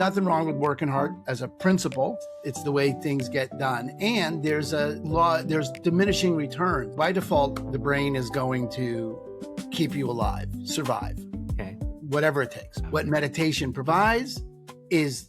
Nothing wrong with working hard as a principle. It's the way things get done. And there's a law, there's diminishing returns. By default, the brain is going to keep you alive, survive, Okay. whatever it takes. What meditation provides is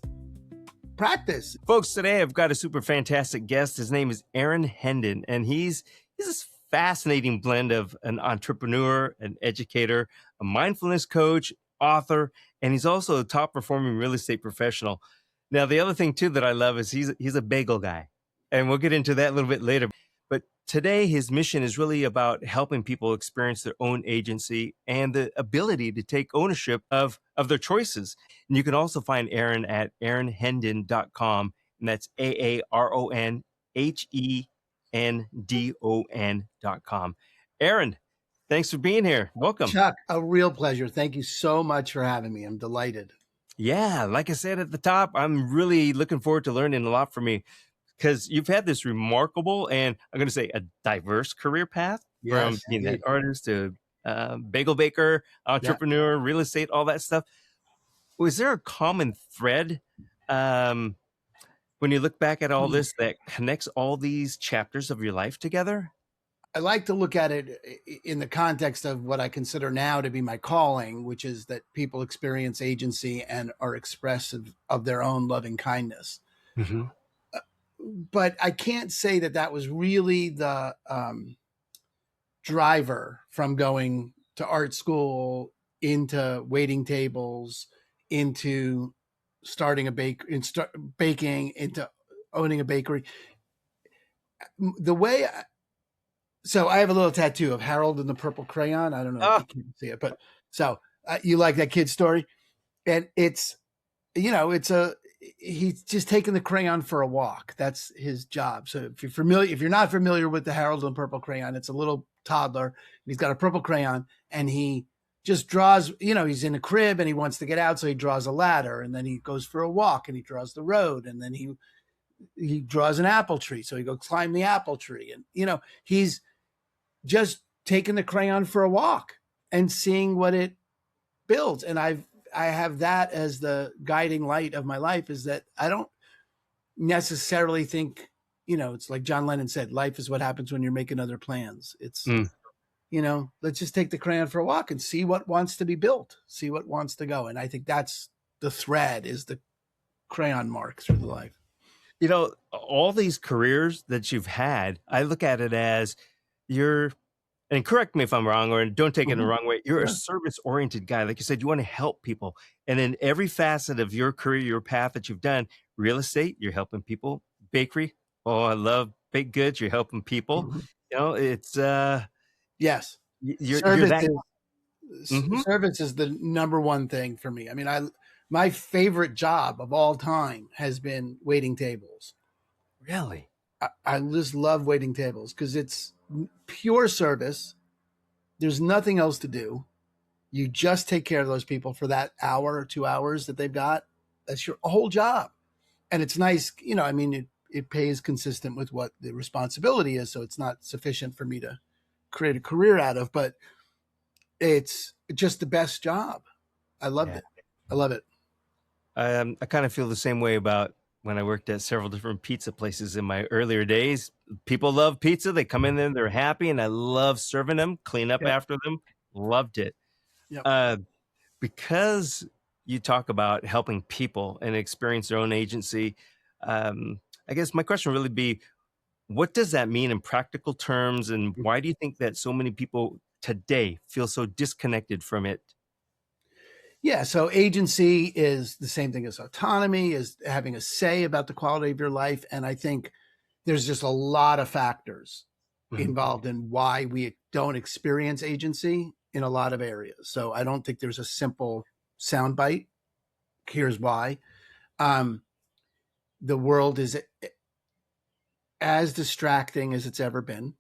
practice. Folks, today I've got a super fantastic guest. His name is Aaron Hendon, and he's this fascinating blend of an entrepreneur, an educator, a mindfulness coach, author, and he's also a top performing real estate professional. Now, the other thing too that I love is he's a bagel guy, and we'll get into that a little bit later. But today his mission is really about helping people experience their own agency and the ability to take ownership of their choices. And you can also find Aaron at aaronhendon.com, and that's AARONHENDON.com. Aaron, thanks for being here. Welcome. Chuck, a real pleasure. Thank you so much for having me. I'm delighted. Yeah, like I said at the top, I'm really looking forward to learning a lot from you because you've had this remarkable and I'm going to say a diverse career path from being an artist to bagel baker, entrepreneur, real estate, all that stuff. Was there a common thread when you look back at all this that connects all these chapters of your life together? I like to look at it in the context of what I consider now to be my calling, which is that people experience agency and are expressive of their own loving kindness. Mm-hmm. But I can't say that that was really the driver from going to art school, into waiting tables, into starting a baking, into owning a bakery. The way So I have a little tattoo of Harold and the Purple Crayon. I don't know if you can see it, but so you like that kid's story, and it's, he's just taking the crayon for a walk. That's his job. So if you're not familiar with the Harold and the Purple Crayon, it's a little toddler. And he's got a purple crayon, and he just draws. He's in a crib and he wants to get out, so he draws a ladder, and then he goes for a walk and he draws the road, and then he draws an apple tree, so he goes climb the apple tree, and he's just taking the crayon for a walk and seeing what it builds. And I have that as the guiding light of my life, is that I don't necessarily think, it's like John Lennon said, life is what happens when you're making other plans. It's, let's just take the crayon for a walk and see what wants to be built, see what wants to go. And I think that's the thread, is the crayon mark through the life. All these careers that you've had, I look at it as and correct me if I'm wrong, or don't take it in the wrong way, you're a service-oriented guy. Like you said, you want to help people. And in every facet of your career, your path that you've done, real estate, you're helping people. Bakery, I love baked goods, you're helping people. It's yes. Service is the number one thing for me. I mean, my favorite job of all time has been waiting tables. Really? I just love waiting tables because it's pure service. There's nothing else to do. You just take care of those people for that hour or 2 hours that they've got. That's your whole job. And it's nice, it pays consistent with what the responsibility is. So it's not sufficient for me to create a career out of, but it's just the best job. I loved it. I love it. I kind of feel the same way about when I worked at several different pizza places in my earlier days. People love pizza. They come in there, they're happy, and I love serving them, clean up after them. Loved it. Yep. Because you talk about helping people and experience their own agency, I guess my question would really be, what does that mean in practical terms, and why do you think that so many people today feel so disconnected from it? Yeah, so agency is the same thing as autonomy, is having a say about the quality of your life. And I think there's just a lot of factors involved in why we don't experience agency in a lot of areas. So I don't think there's a simple soundbite. Here's why. The world is as distracting as it's ever been.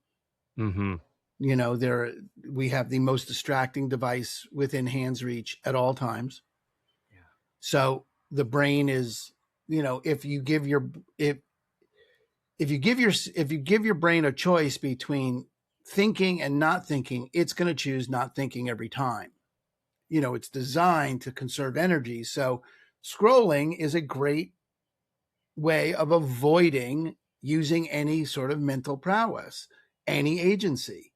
Mm-hmm. We have the most distracting device within hand's reach at all times. Yeah. So the brain is, if you give your brain a choice between thinking and not thinking, it's going to choose not thinking every time. It's designed to conserve energy. So scrolling is a great way of avoiding using any sort of mental prowess, any agency.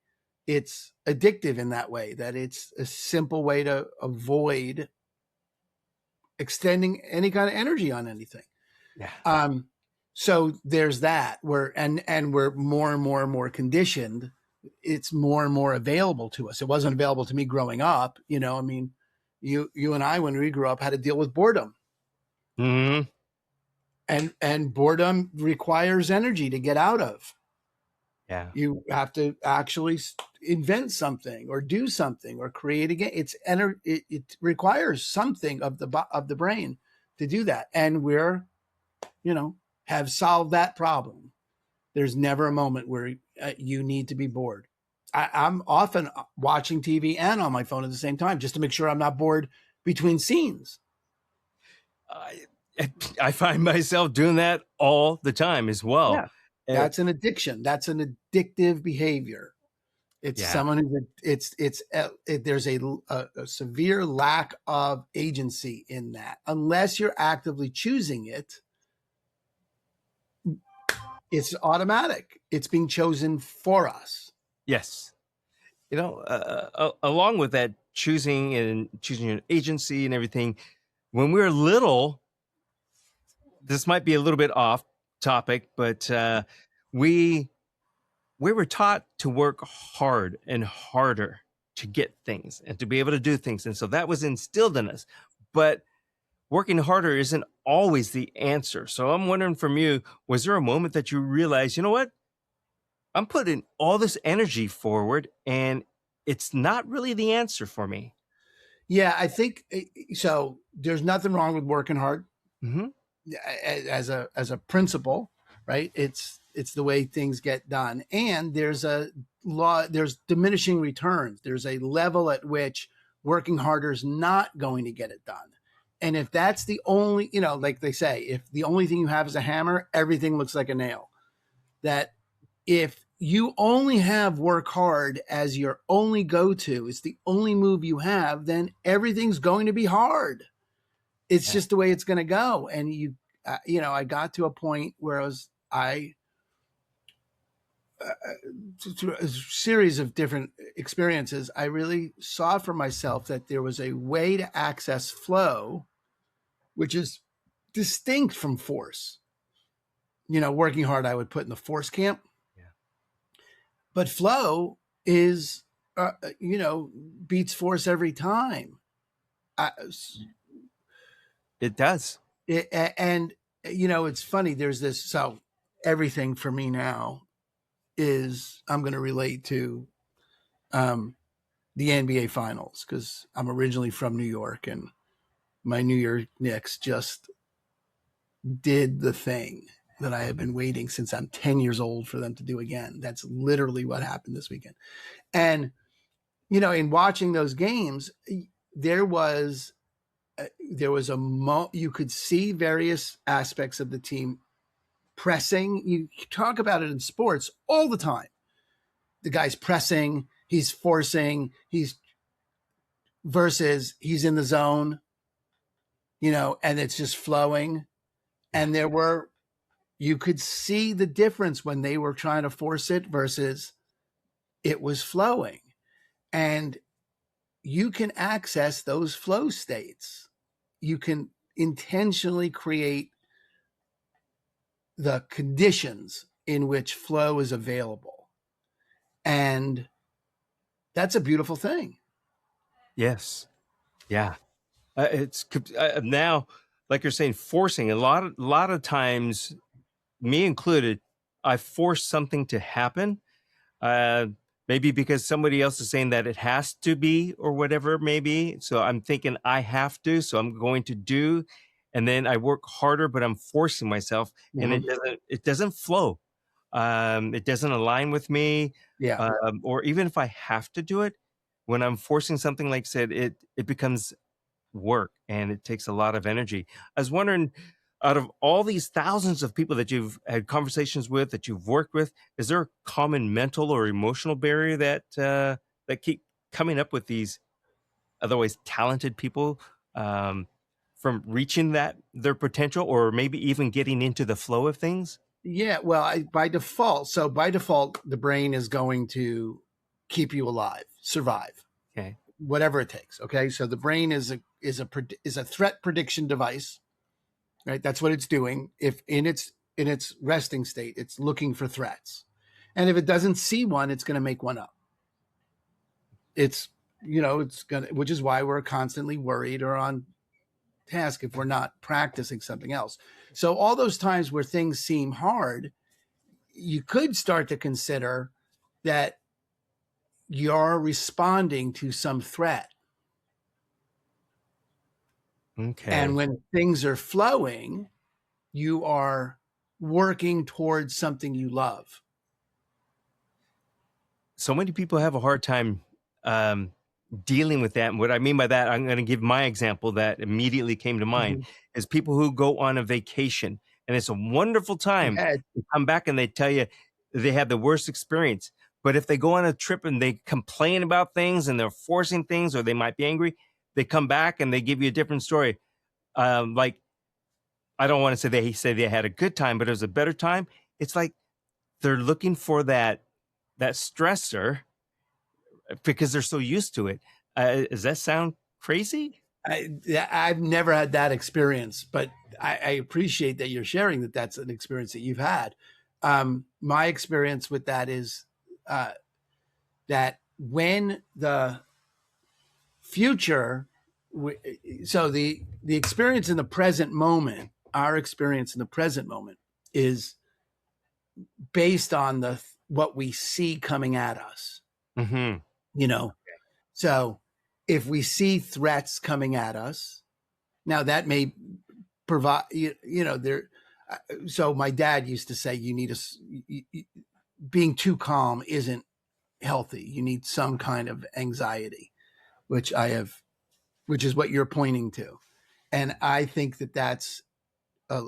It's addictive in that way, that it's a simple way to avoid extending any kind of energy on anything. Yeah. So there's that, and we're more and more and more conditioned. It's more and more available to us. It wasn't available to me growing up. I mean, you and I, when we grew up, had to deal with boredom. Mm-hmm. And boredom requires energy to get out of. Yeah. You have to actually invent something or do something or create again. It requires something of the brain to do that, and we're have solved that problem. There's never a moment where you need to be bored. I'm often watching TV and on my phone at the same time just to make sure I'm not bored between scenes. I find myself doing that all the time as well. Yeah, that's an addiction. That's an addictive behavior. It's someone who there's a severe lack of agency in that. Unless you're actively choosing it, it's automatic. It's being chosen for us. Yes. Along with that, choosing your agency and everything, when we were little, this might be a little bit off topic, but we were taught to work hard and harder to get things and to be able to do things. And so that was instilled in us. But working harder isn't always the answer. So I'm wondering from you, was there a moment that you realized, you know what? I'm putting all this energy forward and it's not really the answer for me. Yeah, I think so. There's nothing wrong with working hard. Mm-hmm. As a principle, right? It's the way things get done. And there's diminishing returns. There's a level at which working harder is not going to get it done. And if that's the only, like they say, if the only thing you have is a hammer, everything looks like a nail. That if you only have work hard as your only go-to, it's the only move you have, then everything's going to be hard. It's just the way it's going to go. And I got to a point where through a series of different experiences, I really saw for myself that there was a way to access flow, which is distinct from force. Working hard, I would put in the force camp. Yeah. But flow is, beats force every time. It does. And it's funny. There's this. So everything for me now is I'm going to relate to the NBA Finals because I'm originally from New York and my New York Knicks just did the thing that I have been waiting since I'm 10 years old for them to do again. That's literally what happened this weekend. And, in watching those games, there was you could see various aspects of the team pressing. You talk about it in sports all the time. The guy's pressing, he's forcing, versus he's in the zone, and it's just flowing. And you could see the difference when they were trying to force it versus it was flowing. And you can access those flow states. You can intentionally create the conditions in which flow is available. And that's a beautiful thing. Yes. Yeah. It's now, like you're saying, forcing a lot of times, me included, I force something to happen. Maybe because somebody else is saying that it has to be or whatever, maybe. So I'm thinking I have to, so I'm going to do. And then I work harder, but I'm forcing myself and it doesn't flow. It doesn't align with me. Yeah. Or even if I have to do it, when I'm forcing something, like I said, it becomes work and it takes a lot of energy. I was wondering, out of all these thousands of people that you've had conversations with, that you've worked with, is there a common mental or emotional barrier that keep coming up with these otherwise talented people? from reaching their potential, or maybe even getting into the flow of things? Yeah, well, by default, the brain is going to keep you alive, survive, Okay. whatever it takes. Okay, so the brain is a threat prediction device, right? That's what it's doing. If in its resting state, it's looking for threats, and if it doesn't see one, it's going to make one up. It's it's gonna, which is why we're constantly worried or on task if we're not practicing something else. So all those times where things seem hard, you could start to consider that you're responding to some threat. And Okay. when things are flowing, you are working towards something you love. So many people have a hard time um, dealing with that. And what I mean by that, I'm going to give my example that immediately came to mind Mhm. is people who go on a vacation and it's a wonderful Go time. ahead. They come back and they tell you they had the worst experience. But if they go on a trip and they complain about things and they're forcing things or they might be angry, they come back and they give you a different story. Like, I don't want to say they had a good time, but it was a better time. It's like they're looking for that stressor because they're so used to it. Does that sound crazy? I've never had that experience, but I appreciate that you're sharing that that's an experience that you've had. My experience with that is uh, that when the future, so the experience in the present moment, our experience in the present moment is based on the what we see coming at us. Mm-hmm. You know, so if we see threats coming at us, now that may provide there. So my dad used to say, you need being too calm isn't healthy. You need some kind of anxiety, which I have, which is what you're pointing to. And I think that that's a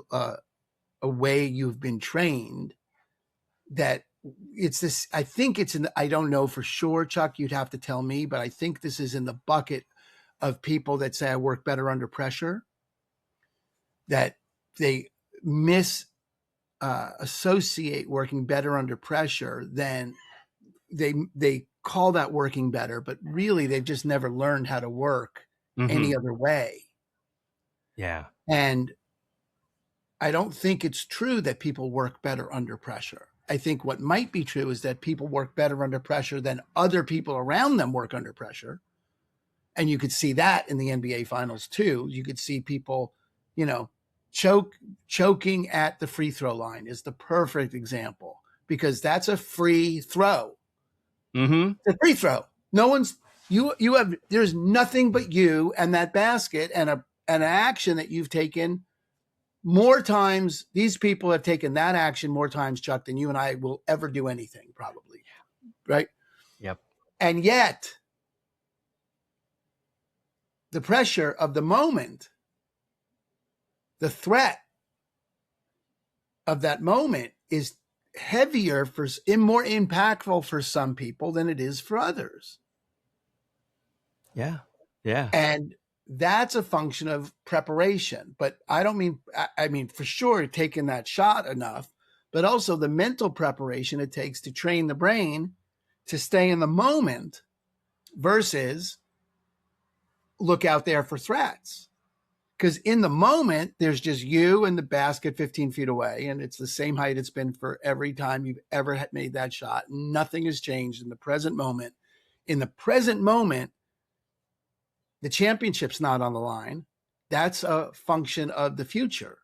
way you've been trained, that it's this. I think it's in the, I don't know for sure, Chuck, you'd have to tell me, but I think this is in the bucket of people that say I work better under pressure, that they miss associate working better under pressure than they call that working better, but really they've just never learned how to work Mm-hmm. any other way. Yeah. And I don't think it's true that people work better under pressure. I think what might be true is that people work better under pressure than other people around them work under pressure. And you could see that in the NBA finals too. You could see people, you know, choking at the free throw line is the perfect example, because that's a free throw. Mm-hmm. It's a free throw. No one's you have there's nothing but you and that basket and an action that you've taken more times. These people have taken that action more times, Chuck, than you and I will ever do anything, probably. Right. Yep. And yet the pressure of the moment, the threat of that moment is heavier more impactful for some people than it is for others. Yeah. Yeah. And that's a function of preparation. But I don't mean, I mean, for sure, taking that shot enough, but also the mental preparation it takes to train the brain to stay in the moment versus look out there for threats. Because in the moment, there's just you and the basket 15 feet away, and it's the same height it's been for every time you've ever made that shot. Nothing has changed in the present moment. In the present moment, the championship's not on the line. That's a function of the future.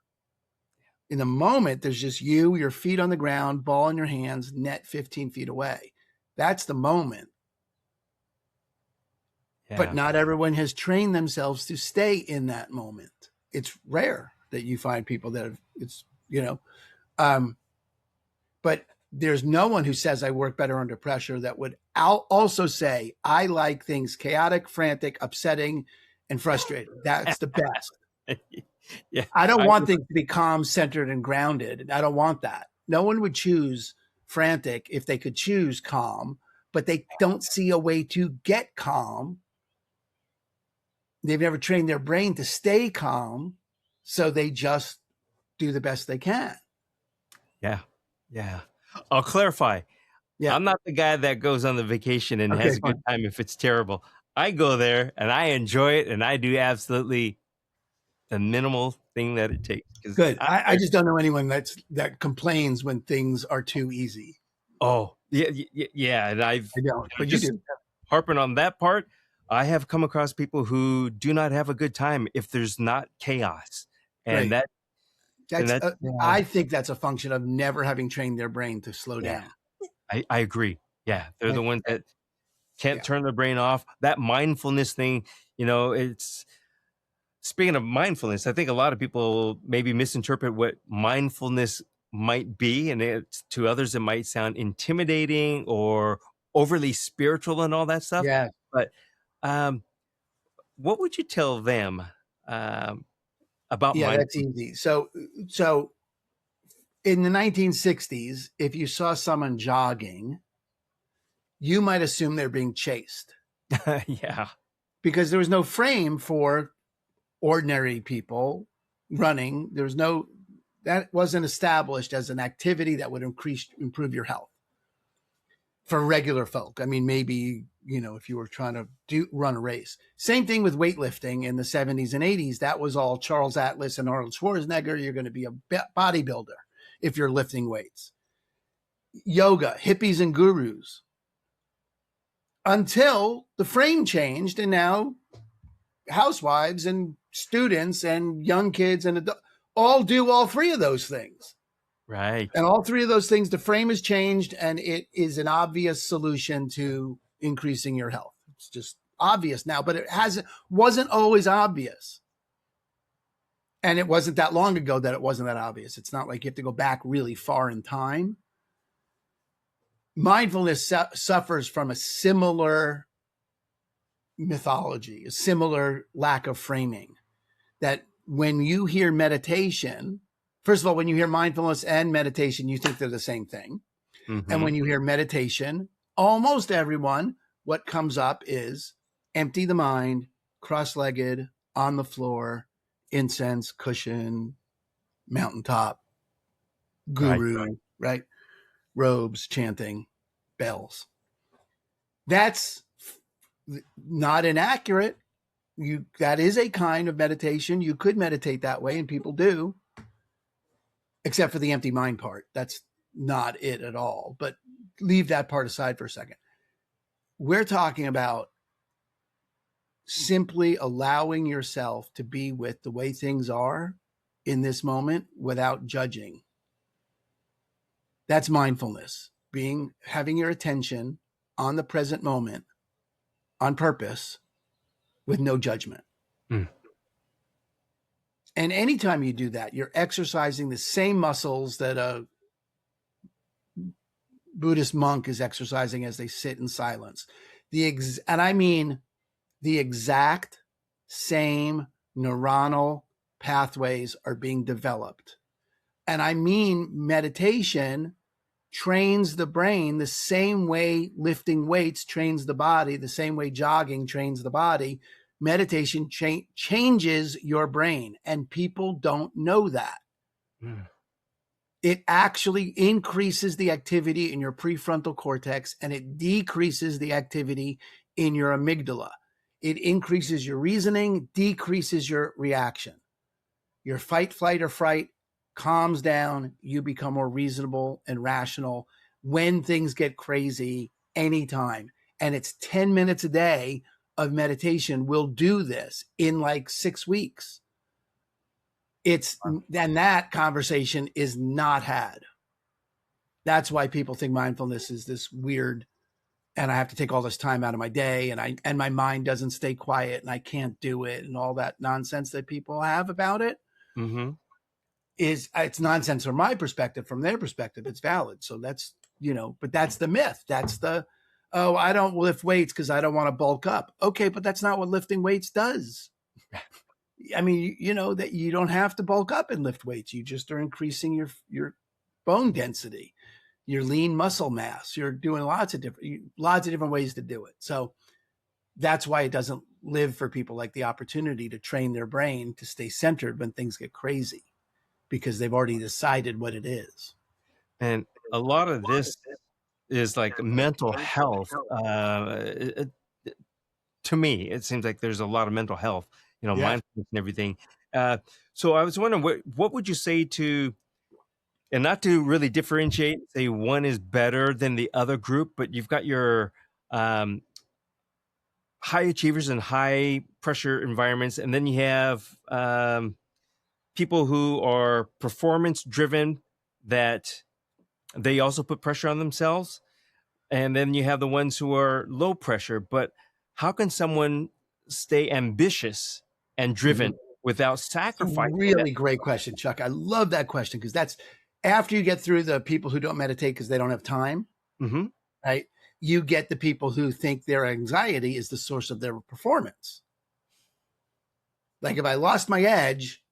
In the moment, there's just you, your feet on the ground, ball in your hands, net 15 feet away. That's the moment. But Yeah. not everyone has trained themselves to stay in that moment. It's rare that you find people that have, but there's no one who says I work better under pressure that would also say I like things chaotic, frantic, upsetting, and frustrating. That's the best. Yeah. I don't want things to be calm, centered, and grounded. I don't want that. No one would choose frantic if they could choose calm, but they don't see a way to get calm. they've never trained their brain to stay calm, so they just do the best they can. Yeah. Yeah. I'll clarify. Yeah. I'm not the guy that goes on the vacation and Okay, has a good fine. time if it's terrible. I go there and I enjoy it, and I do absolutely the minimal thing that it takes. Because Good. I just don't know anyone that complains when things are too easy. yeah, and I don't, but you just do. harping on that part. I have come across people who do not have a good time if there's not chaos, and Great. that I think that's a function of never having trained their brain to slow yeah, down. I agree. Yeah, they're the And- ones that can't yeah. turn their brain off. That mindfulness thing, it's speaking of mindfulness, I think a lot of people maybe misinterpret what mindfulness might be, and to others it might sound intimidating or overly spiritual and all that stuff. Yeah. But um, what would you tell them um, about Yeah, that's mindfulness? easy. So in the 1960s, if you saw someone jogging, you might assume they're being chased Yeah, because there was no frame for ordinary people running. That wasn't established as an activity that would improve your health for regular folk. I mean, maybe, if you were trying to run a race. Same thing with weightlifting in the 70s and 80s. That was all Charles Atlas and Arnold Schwarzenegger. You're going to be a bodybuilder if you're lifting weights. Yoga, hippies and gurus. Until the frame changed, and now housewives and students and young kids and all do all three of those things. right. And all three of those things, the frame has changed, and it is an obvious solution to increasing your health. It's just obvious now, but wasn't always obvious. And it wasn't that long ago that it wasn't that obvious. It's not like you have to go back really far in time. Mindfulness suffers from a similar mythology, a similar lack of framing. That when you hear meditation, first of all, when you hear mindfulness and meditation, you think they're the same thing. Mm-hmm. And when you hear meditation, almost everyone, what comes up is empty the mind, cross-legged, on the floor, incense, cushion, mountaintop, guru, right? Robes, chanting, bells. That's not inaccurate. That is a kind of meditation. You could meditate that way, and people do, except for the empty mind part. That's not it at all. But leave that part aside for a second. We're talking about simply allowing yourself to be with the way things are in this moment without judging. That's mindfulness, having your attention on the present moment on purpose with no judgment. Mm. And anytime you do that, you're exercising the same muscles that a Buddhist monk is exercising as they sit in silence. And I mean the exact same neuronal pathways are being developed. And I mean meditation trains the brain the same way lifting weights trains the body, the same way jogging trains the body. Meditation changes your brain, and people don't know that. Mm. It actually increases the activity in your prefrontal cortex, and it decreases the activity in your amygdala. It increases your reasoning, decreases your reaction. Your fight, flight, or fright calms down. You become more reasonable and rational when things get crazy anytime. And it's 10 minutes a day of meditation will do this in like 6 weeks. And that conversation is not had. That's why people think mindfulness is this weird, and I have to take all this time out of my day, and my mind doesn't stay quiet, and I can't do it, and all that nonsense that people have about it. Mm-hmm. It's nonsense from my perspective. From their perspective, it's valid. So that's, but that's the myth. That's I don't lift weights because I don't want to bulk up. Okay, but that's not what lifting weights does. I mean, that you don't have to bulk up and lift weights. You just are increasing your bone density, your lean muscle mass. You're doing lots of different ways to do it. So that's why it doesn't live for people, like the opportunity to train their brain to stay centered when things get crazy, because they've already decided what it is. And a lot of this is like mental health. To me, it seems like there's a lot of mental health, Yeah. mindfulness and everything. So I was wondering, what would you say to, and not to really differentiate, say one is better than the other group, but you've got your um, high achievers and high pressure environments, and then you have people who are performance driven, that they also put pressure on themselves. And then you have the ones who are low pressure. But how can someone stay ambitious and driven without sacrificing that? Really great question, Chuck. I love that question, because that's after you get through the people who don't meditate because they don't have time, Mm-hmm. right? You get the people who think their anxiety is the source of their performance. Like, if I lost my edge,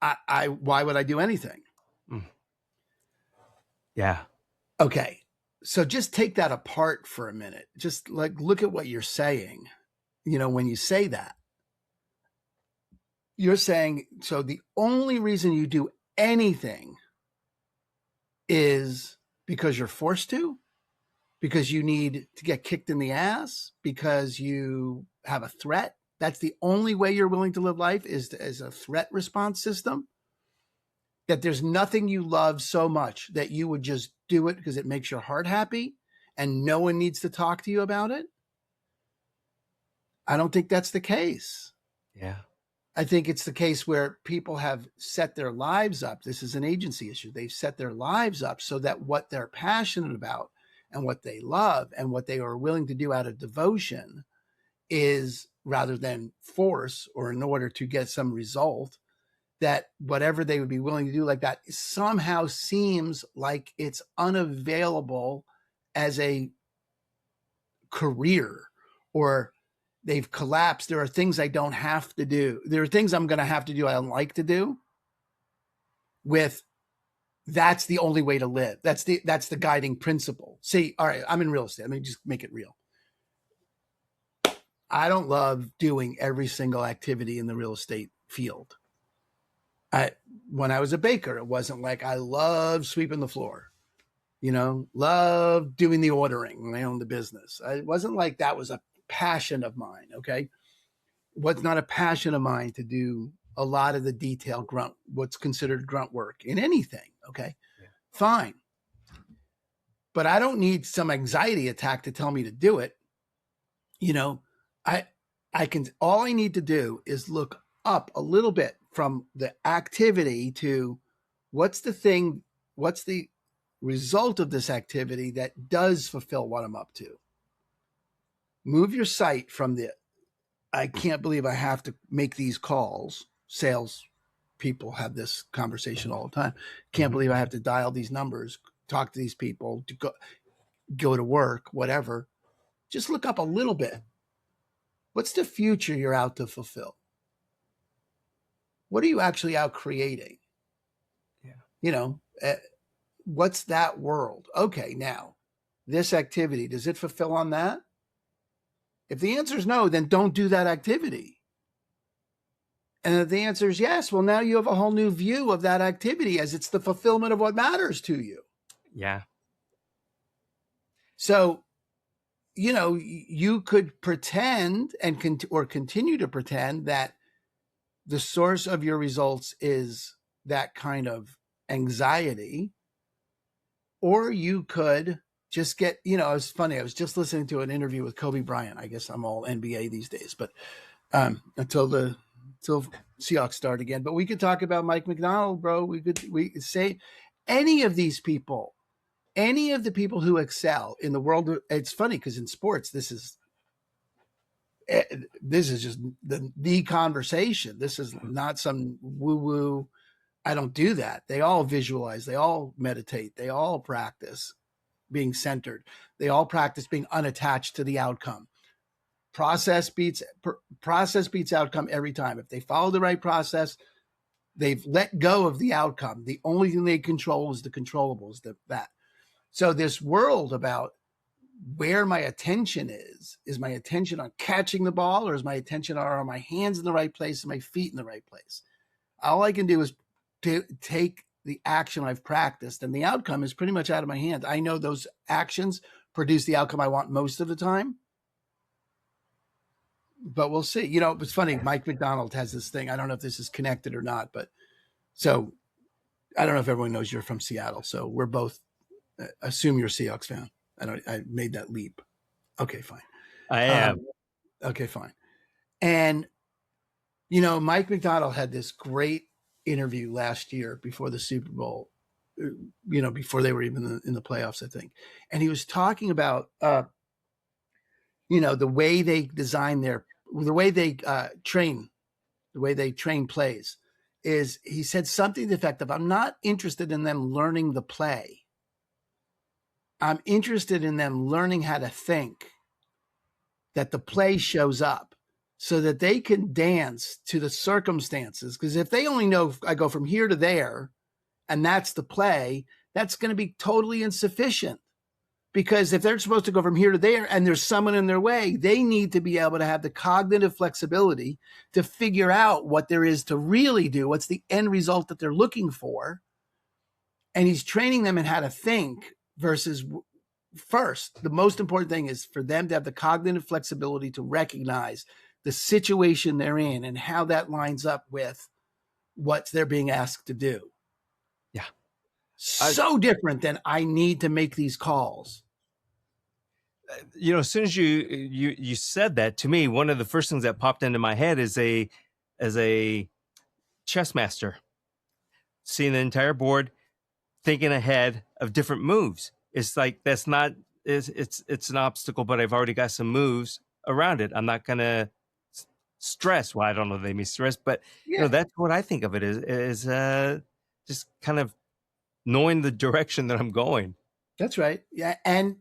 I why would I do anything? Yeah. Okay. So just take that apart for a minute. Just like look at what you're saying. When you say that, you're saying, so the only reason you do anything is because you're forced to, because you need to get kicked in the ass, because you have a threat. That's the only way you're willing to live life, is as a threat response system. That there's nothing you love so much that you would just do it because it makes your heart happy and no one needs to talk to you about it. I don't think that's the case. Yeah. I think it's the case where people have set their lives up. This is an agency issue. They've set their lives up so that what they're passionate about and what they love and what they are willing to do out of devotion is, rather than force or in order to get some result, that whatever they would be willing to do like that somehow seems like it's unavailable as a career, or they've collapsed. There are things I don't have to do. There are things I'm going to have to do I don't like to do. That's the only way to live. That's the guiding principle. See, all right, I'm in real estate. Let me just make it real. I don't love doing every single activity in the real estate field. When I was a baker, it wasn't like I loved sweeping the floor, loved doing the ordering when I owned the business. It wasn't like that was a passion of mine. Okay. What's not a passion of mine to do a lot of the detailed grunt, what's considered grunt work in anything. Okay. Yeah. Fine. But I don't need some anxiety attack to tell me to do it. All I need to do is look up a little bit from the activity to what's the result of this activity that does fulfill what I'm up to. Move your sight from I can't believe I have to make these calls. Sales people have this conversation all the time. Can't believe I have to dial these numbers, talk to these people, to go to work, whatever. Just look up a little bit. What's the future you're out to fulfill? What are you actually out creating? Yeah. What's that world? Okay, now, this activity, does it fulfill on that? If the answer is no, then don't do that activity. And if the answer is yes, well, now you have a whole new view of that activity as it's the fulfillment of what matters to you. Yeah. So, you could pretend or continue to pretend that the source of your results is that kind of anxiety, or you could just get, it's funny. I was just listening to an interview with Kobe Bryant. I guess I'm all NBA these days, but until Seahawks start again. But we could talk about Mike McDonald, bro. We could say any of these people, any of the people who excel in the world. It's funny because in sports, this is just the conversation. This is not some woo-woo. I don't do that. They all visualize. They all meditate. They all practice being centered. They all practice being unattached to the outcome. Process beats outcome every time. If they follow the right process, they've let go of the outcome. The only thing they control is the controllables. So this world about where my attention is my attention on catching the ball, or is my attention, are my hands in the right place and my feet in the right place? All I can do is to take the action I've practiced, and the outcome is pretty much out of my hands. I know those actions produce the outcome I want most of the time, but we'll see. It's funny. Mike McDonald has this thing. I don't know if this is connected or not, but so I don't know if everyone knows you're from Seattle. So we're both, assume you're a Seahawks fan. I made that leap. Okay, fine. I am. Okay, fine. And, Mike McDonald had this great interview last year before the Super Bowl, before they were even in the playoffs, I think. And he was talking about, the way they design the way they train plays is, he said something to the effect of, I'm not interested in them learning the play. I'm interested in them learning how to think that the play shows up so that they can dance to the circumstances. Because if they only know I go from here to there and that's the play, that's going to be totally insufficient. Because if they're supposed to go from here to there and there's someone in their way, they need to be able to have the cognitive flexibility to figure out what there is to really do, what's the end result that they're looking for. And he's training them in how to think versus, first, the most important thing is for them to have the cognitive flexibility to recognize the situation they're in and how that lines up with what they're being asked to do. Yeah. So different than I need to make these calls. As soon as you said that to me, one of the first things that popped into my head is as a chess master, seeing the entire board, thinking ahead of different moves. It's like, it's an obstacle, but I've already got some moves around it. I'm not gonna stress. Well, I don't know if they mean stress, but that's what I think of it is just kind of knowing the direction that I'm going. That's right. Yeah. And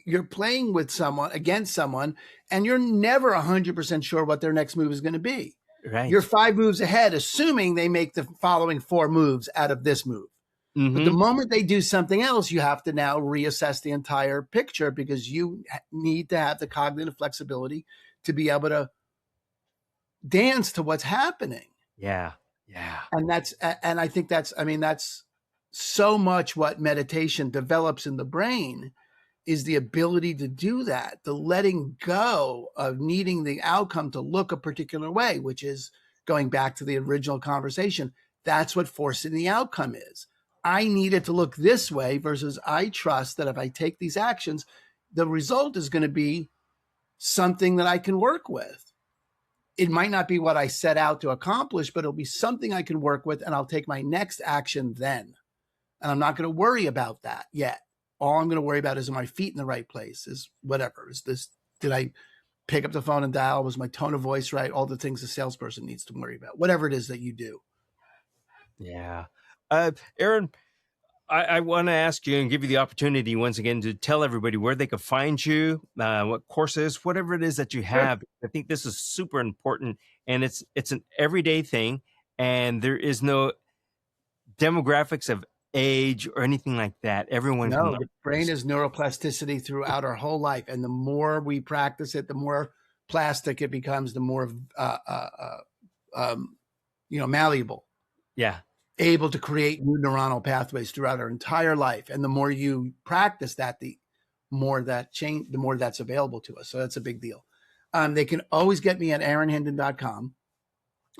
you're playing with someone, against someone, and you're never 100% sure what their next move is going to be. Right. You're 5 moves ahead, assuming they make the following 4 moves out of this move. Mm-hmm. But the moment they do something else, you have to now reassess the entire picture, because you need to have the cognitive flexibility to be able to dance to what's happening. Yeah. Yeah. And I think that's so much what meditation develops in the brain, is the ability to do that, the letting go of needing the outcome to look a particular way, which is going back to the original conversation. That's what forcing the outcome is. I need it to look this way versus I trust that if I take these actions, the result is going to be something that I can work with. It might not be what I set out to accomplish, but it'll be something I can work with, and I'll take my next action then. And I'm not going to worry about that yet. All I'm going to worry about is, are my feet in the right place? Is whatever. Did I pick up the phone and dial? Was my tone of voice right? All the things a salesperson needs to worry about, whatever it is that you do. Yeah. Aaron, I want to ask you and give you the opportunity once again to tell everybody where they can find you, what courses, whatever it is that you have. Sure. I think this is super important, and it's an everyday thing, and there is no demographics of age or anything like that. Everyone can learn. The brain is neuroplasticity throughout our whole life, and the more we practice it, the more plastic it becomes, the more malleable. Yeah. Able to create new neuronal pathways throughout our entire life. And the more you practice that, the more that's available to us. So that's a big deal. They can always get me at aaronhendon.com.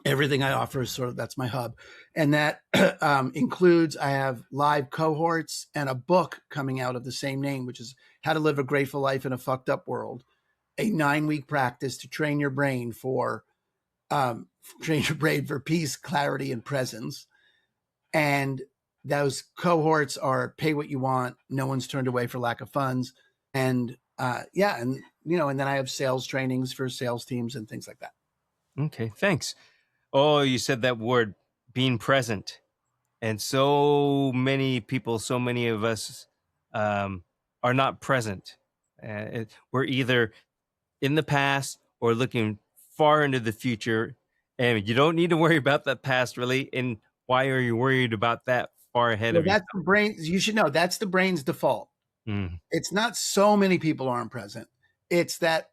Everything I offer is that's my hub. And that includes, I have live cohorts and a book coming out of the same name, which is How to Live a Grateful Life in a Fucked Up World, a 9-week practice to train your brain for peace, clarity, and presence. And those cohorts are pay what you want. No one's turned away for lack of funds. And and then I have sales trainings for sales teams and things like that. Okay, thanks. Oh, you said that word, being present. And so many people, so many of us are not present. We're either in the past or looking far into the future. And you don't need to worry about that past, really. And why are you worried about that far ahead of you? That's the brain. You should know that's the brain's default. Mm. It's not so many people aren't present. It's that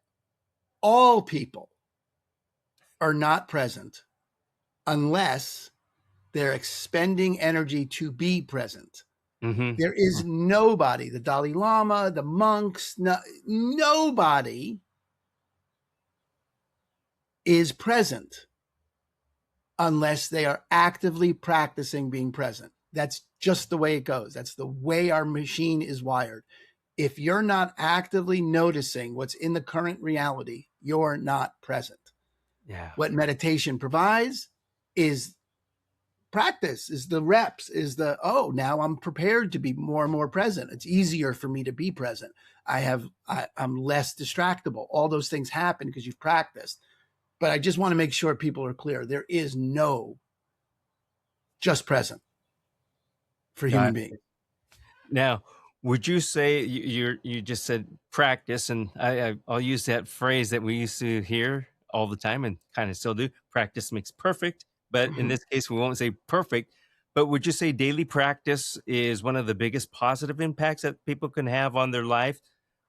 all people are not present unless they're expending energy to be present. Mm-hmm. There is nobody, the Dalai Lama, the monks, nobody is present unless they are actively practicing being present. That's just the way it goes. That's the way our machine is wired. If you're not actively noticing what's in the current reality, you're not present. Yeah. What meditation provides is practice, is the reps, is the, oh, now I'm prepared to be more and more present. It's easier for me to be present. I'm less distractible. All those things happen because you've practiced. But I just want to make sure people are clear. There is no just present for Got human it. beings. Now, would you say you just said practice, and I'll use that phrase that we used to hear all the time and kind of still do. Practice makes perfect, but in this case, we won't say perfect. But would you say daily practice is one of the biggest positive impacts that people can have on their life?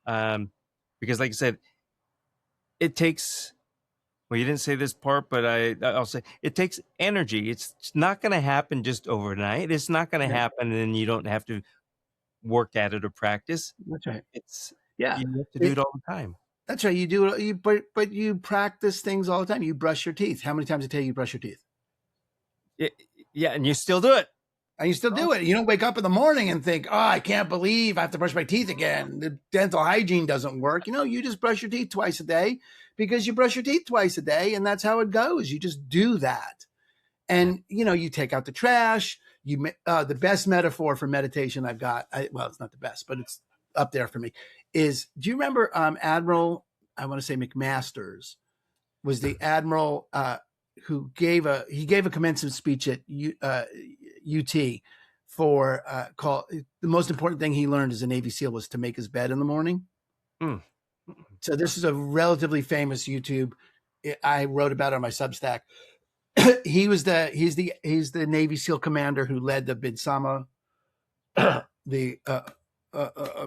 Because, like I said, it takes. Well, you didn't say this part, but I'll say it takes energy. It's not going to happen just overnight. It's not going to Yeah, happen, and then you don't have to work at it or practice. that's right. It's Yeah, you have to do it, it all the time. that's right. You do it, but you practice things all the time. You brush your teeth. How many times a day you brush your teeth? It, yeah, and you still do it. And you still Oh, do it. You don't wake up in the morning and think, oh, I can't believe I have to brush my teeth again. The dental hygiene doesn't work. You just brush your teeth twice a day because you brush your teeth twice a day. And that's how it goes. You just do that. yeah. And, you take out the trash. The best metaphor for meditation I've got, well, it's not the best, but it's up there for me, is, do you remember Admiral, I want to say McMaster's, was the admiral who gave a commencement speech at UT for call the most important thing he learned as a Navy SEAL was to make his bed in the morning. Mm. So this is a relatively famous YouTube. I wrote about it on my Substack. He's the Navy SEAL commander who led the Bin Sama, the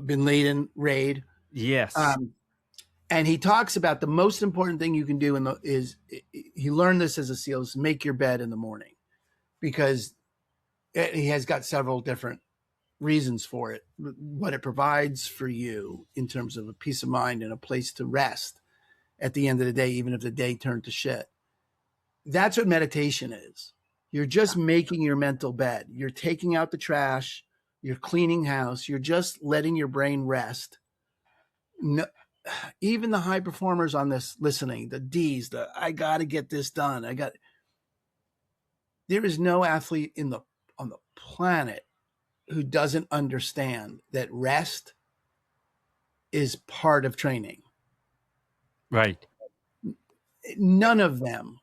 Bin Laden raid. Yes. And he talks about the most important thing you can do is he learned this as a SEAL is make your bed in the morning, because he has got several different reasons for it, what it provides for you in terms of a peace of mind and a place to rest at the end of the day, even if the day turned to shit. That's what meditation is. You're just making your mental bed. You're taking out the trash. You're cleaning house. You're just letting your brain rest. No, even the high performers on this listening, the D's, I got to get this done. There is no athlete on the planet who doesn't understand that rest is part of training. Right. None of them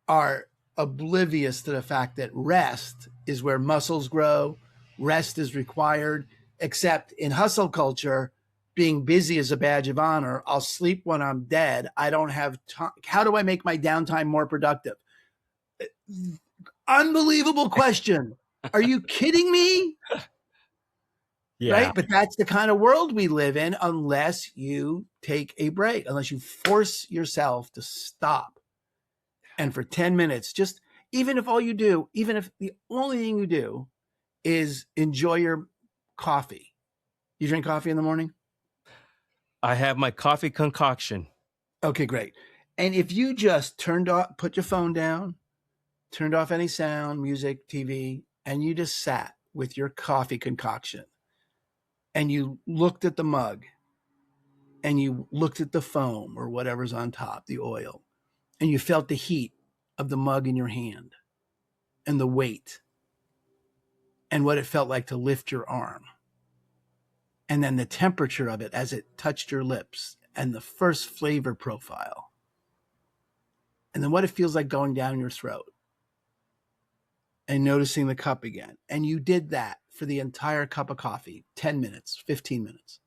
are oblivious to the fact that rest is where muscles grow. Rest is required, except in hustle culture, being busy is a badge of honor. I'll sleep when I'm dead. I don't have time. How do I make my downtime more productive? Unbelievable question. Are you kidding me? Yeah. Right? But that's the kind of world we live in unless you take a break, unless you force yourself to stop. And for 10 minutes, even if the only thing you do is enjoy your coffee. You drink coffee in the morning? I have my coffee concoction. Okay, great. And if you just put your phone down, turned off any sound, music, TV, and you just sat with your coffee concoction and you looked at the mug and you looked at the foam or whatever's on top, the oil, and you felt the heat of the mug in your hand and the weight and what it felt like to lift your arm. And then the temperature of it as it touched your lips and the first flavor profile. And then what it feels like going down your throat and noticing the cup again. And you did that for the entire cup of coffee, 10 minutes, 15 minutes.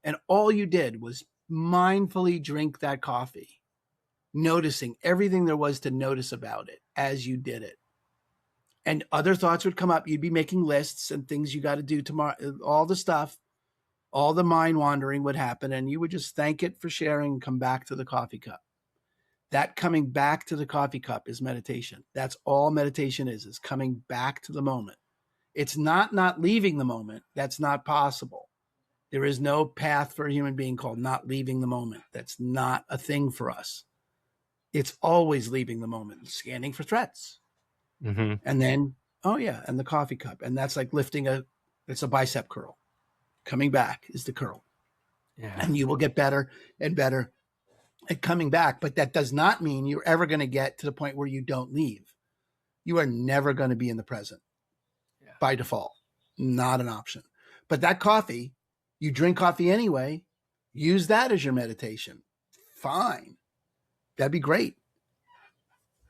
And all you did was mindfully drink that coffee, noticing everything there was to notice about it as you did it. And other thoughts would come up. You'd be making lists and things you got to do tomorrow, all the stuff. all the mind wandering would happen, and you would just thank it for sharing and come back to the coffee cup. That coming back to the coffee cup is meditation. That's all meditation is coming back to the moment. It's not leaving the moment. That's not possible. There is no path for a human being called not leaving the moment. That's not a thing for us. It's always leaving the moment, scanning for threats. Mm-hmm. And then, oh yeah, and the coffee cup. And that's like it's a bicep curl. Coming back is the curl. Yeah. And you will get better and better at coming back. But that does not mean you're ever going to get to the point where you don't leave. You are never going to be in the present by default. Not an option. But that coffee, you drink coffee anyway, use that as your meditation. Fine. That'd be great.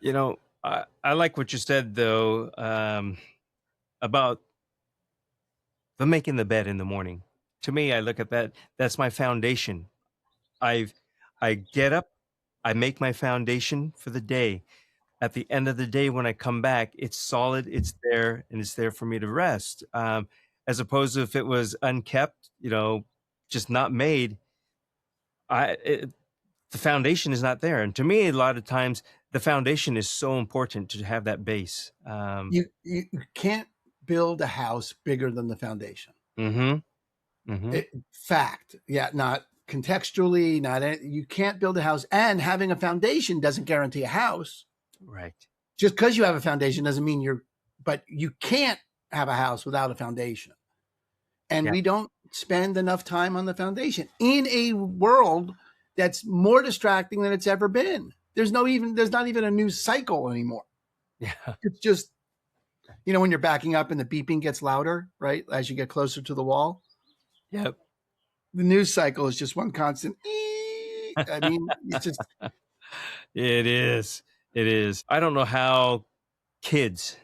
You know, I like what you said, though, about the making the bed in the morning. To me, I look at that. That's my foundation. I get up, I make my foundation for the day. At the end of the day, when I come back, it's solid, it's there, and it's there for me to rest. As opposed to if it was unkept, just not made, the foundation is not there. And to me, a lot of times, the foundation is so important to have that base. You can't build a house bigger than the foundation. Mm-hmm. Mm-hmm. Fact. Yeah, not contextually, you can't build a house, and having a foundation doesn't guarantee a house. Right. Just because you have a foundation doesn't mean but you can't have a house without a foundation. And we don't spend enough time on the foundation in a world that's more distracting than it's ever been. There's not even a news cycle anymore. Yeah. It's just, when you're backing up and the beeping gets louder, right? As you get closer to the wall. Yep. The news cycle is just one constant. I mean, it's just. It is. It is. I don't know how kids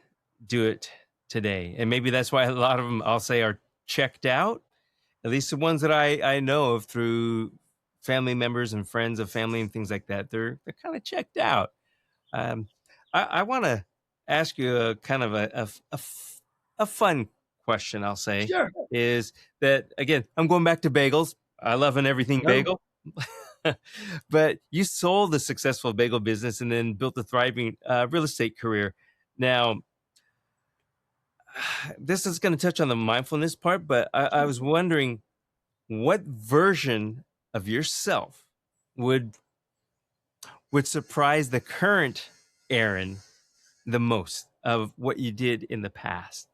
do it today. And maybe that's why a lot of them, I'll say, are checked out. At least the ones that I know of through family members and friends of family and things like that. They're kind of checked out. I want to ask you a kind of a fun question, I'll say. Sure. Is that, again, I'm going back to bagels. I love an everything bagel. But you sold the successful bagel business and then built a thriving real estate career. Now, this is going to touch on the mindfulness part, but I was wondering what version of yourself would surprise the current Aaron the most of what you did in the past?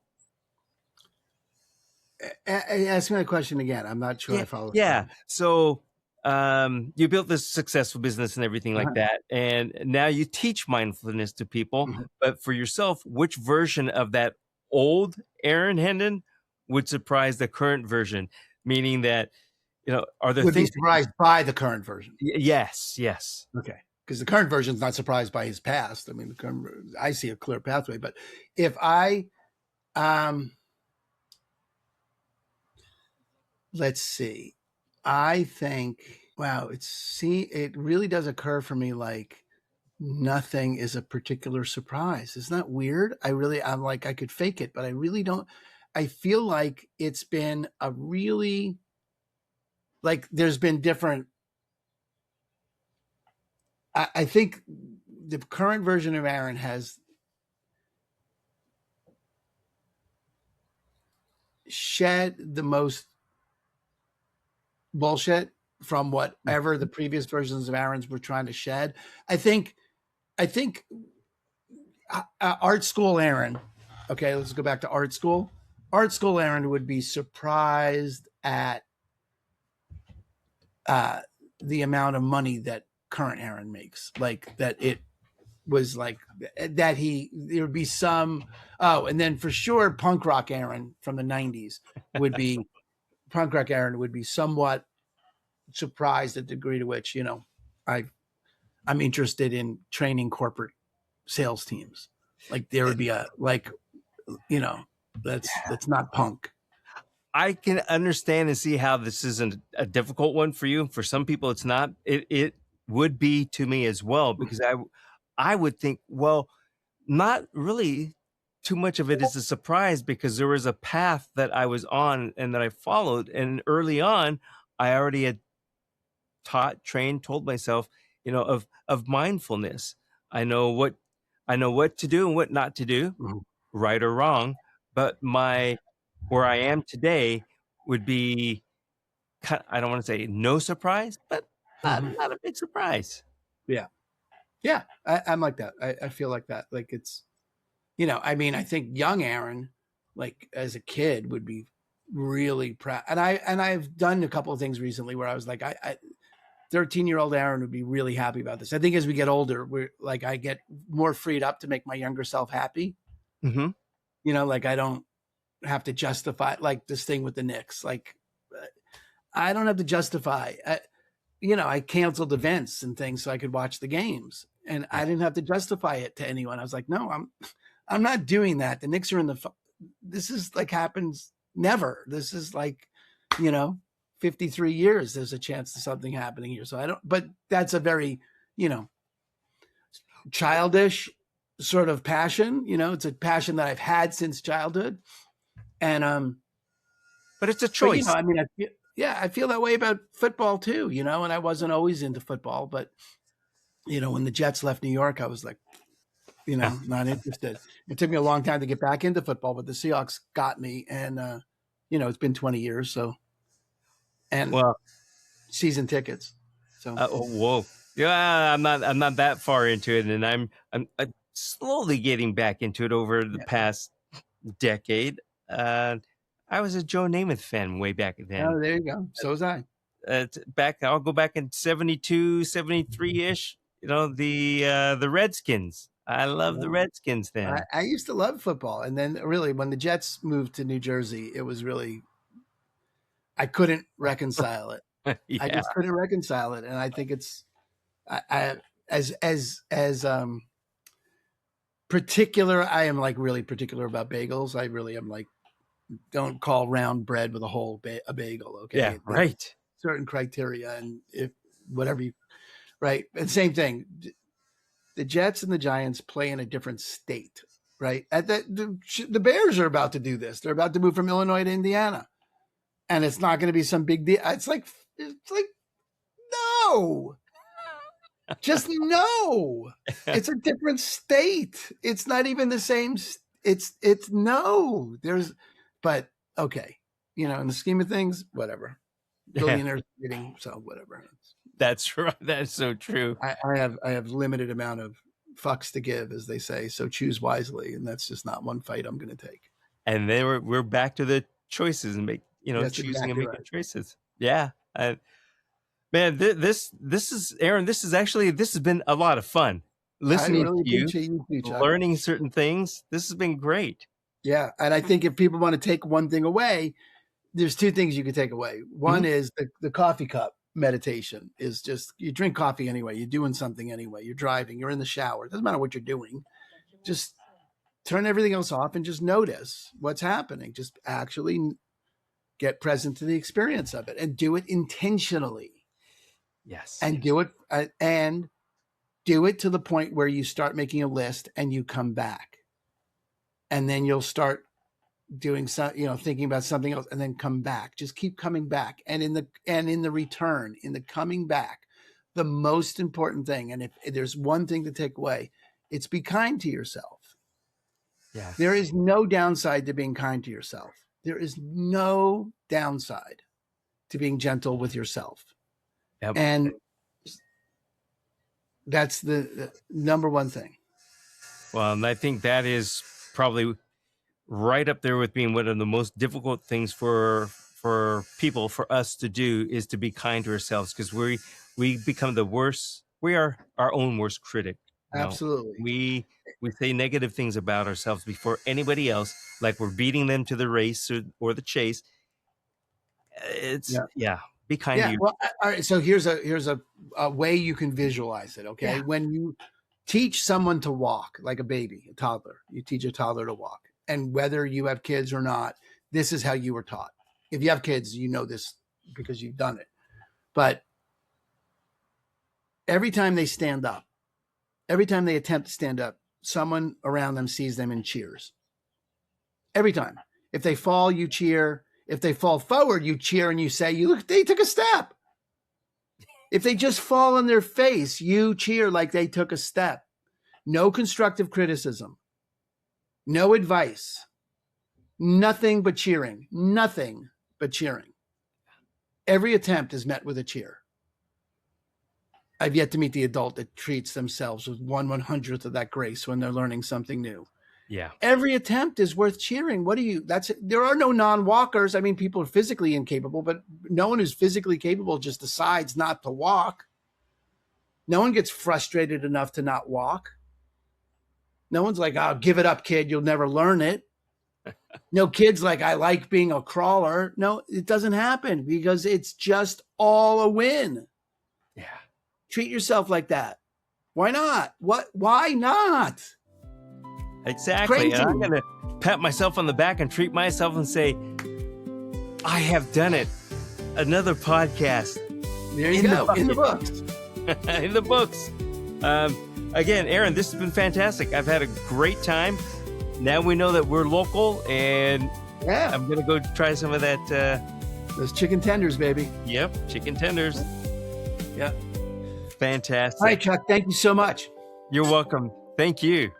Ask me that question again. I'm not sure I followed. Yeah. So you built this successful business and everything like that. And now you teach mindfulness to people. Mm-hmm. But for yourself, which version of that old Aaron Hendon would surprise the current version? Meaning that, are there would things be surprised by the current version? Yes. Okay. Because the current version is not surprised by his past. I mean, I see a clear pathway. But if I, let's see, I think, wow, it really does occur for me like nothing is a particular surprise. Isn't that weird? I'm like, I could fake it, but I really don't. I feel like it's been a really, like there's been different. I think the current version of Aaron has shed the most bullshit from whatever the previous versions of Aaron's were trying to shed. I think art school Aaron. Okay, let's go back to art school. Art school Aaron would be surprised at the amount of money that current Aaron makes. Like that it was like that there would be some, and then for sure punk rock Aaron from the 90s would be punk rock Aaron would be somewhat surprised at the degree to which, I'm interested in training corporate sales teams. Like there would be that's not punk. I can understand and see how this isn't a difficult one for you. For some people, it's not. It would be to me as well, because I would think, well, not really too much of it is a surprise because there was a path that I was on and that I followed. And early on, I already had told myself, of mindfulness. I know what to do and what not to do, Mhm. right or wrong. But where I am today would be, I don't want to say no surprise, but Mhm. not a big surprise. Yeah. Yeah. I'm like that. I feel like that. Like it's, I mean, I think young Aaron, like as a kid, would be really proud. And I've done a couple of things recently where I was like, 13-year-old Aaron would be really happy about this. I think as we get older, we're like, I get more freed up to make my younger self happy. Mm-hmm. Like I don't have to justify like this thing with the Knicks. Like I don't have to justify. I canceled events and things so I could watch the games, and I didn't have to justify it to anyone. I was like, no, I'm not doing that. The Knicks are in the. This is like happens never. This is like, 53 years. There's a chance of something happening here. So I don't. But that's a very, childish sort of passion. It's a passion that I've had since childhood, and But it's a But choice. I mean, I feel that way about football too. And I wasn't always into football, but when the Jets left New York, I was like, not interested. It took me a long time to get back into football, but the Seahawks got me, and it's been 20 years, so and Well, season tickets. So whoa, yeah, I'm not that far into it, and I'm slowly getting back into it over the past decade. I was a Joe Namath fan way back then. there you go. So was I. I'll go back in 72, 73-ish. The Redskins. I love the Redskins then. I used to love football, and then really when the Jets moved to New Jersey, it was really I couldn't reconcile it. Yeah. I just couldn't reconcile it, and I think it's as particular. I am like really particular about bagels. I really am like, don't call round bread with a whole a bagel. Okay, Yeah, right. Certain criteria, and if whatever you right, and same thing. The Jets and the Giants play in a different state, right? The Bears are about to do this. They're about to move from Illinois to Indiana, and it's not going to be some big deal. It's like no, just no. It's a different state. It's not even the same. It's no. But okay, in the scheme of things, whatever. Billionaires meeting, so whatever. That's right. That's so true. I have limited amount of fucks to give, as they say. So choose wisely, and that's just not one fight I'm going to take. And then we're back to the choices and That's choosing exactly and making right. choices. Yeah. Man, this is Aaron. This has been a lot of fun. Listening I really to you, appreciate you too, Chuck. learning certain things. This has been great. Yeah, and I think if people want to take one thing away, there's two things you can take away. One is the coffee cup meditation is just you drink coffee anyway, you're doing something anyway, you're driving, you're in the shower. It doesn't matter what you're doing. Just turn everything else off and just notice what's happening. Just actually get present to the experience of it and do it intentionally. Yes. And do it to the point where you start making a list and you come back. And then you'll start doing some, thinking about something else, and then come back. Just keep coming back. And in the return, in the coming back, the most important thing, and if there's one thing to take away, it's be kind to yourself. Yes. There is no downside to being kind to yourself. There is no downside to being gentle with yourself. Yep. And that's the number one thing. Well, and I think that is probably right up there with being one of the most difficult things for people, for us to do, is to be kind to ourselves, because we become the worst. We are our own worst critic. Absolutely. We say negative things about ourselves before anybody else, like we're beating them to the race or the chase. It's be kind to you. Well, all right. So here's a way you can visualize it. Okay. Yeah. When you teach someone to walk, like a baby, a toddler, you teach a toddler to walk. And whether you have kids or not, this is how you were taught. If you have kids, you know this because you've done it. But every time they stand up, every time they attempt to stand up, someone around them sees them and cheers. Every time. If they fall, you cheer. If they fall forward, you cheer and you say, "You look, they took a step." If they just fall on their face, you cheer like they took a step. No constructive criticism. No advice. Nothing but cheering. Nothing but cheering. Every attempt is met with a cheer. I've yet to meet the adult that treats themselves with 1/100th of that grace when they're learning something new. Yeah. Every attempt is worth cheering. There are no non-walkers. I mean, people are physically incapable, but no one who's physically capable just decides not to walk. No one gets frustrated enough to not walk. No one's like, "Oh, give it up, kid. You'll never learn it." No kid's like, "I like being a crawler." No, it doesn't happen because it's just all a win. Yeah. Treat yourself like that. Why not? Why not? Exactly. And I'm going to pat myself on the back and treat myself and say, I have done it. Another podcast. There you go. In the books. In the books. Again, Aaron, this has been fantastic. I've had a great time. Now we know that we're local, and yeah, I'm going to go try some of that. Those chicken tenders, baby. Yep, chicken tenders. Yep. Fantastic. All right, Chuck. Thank you so much. You're welcome. Thank you.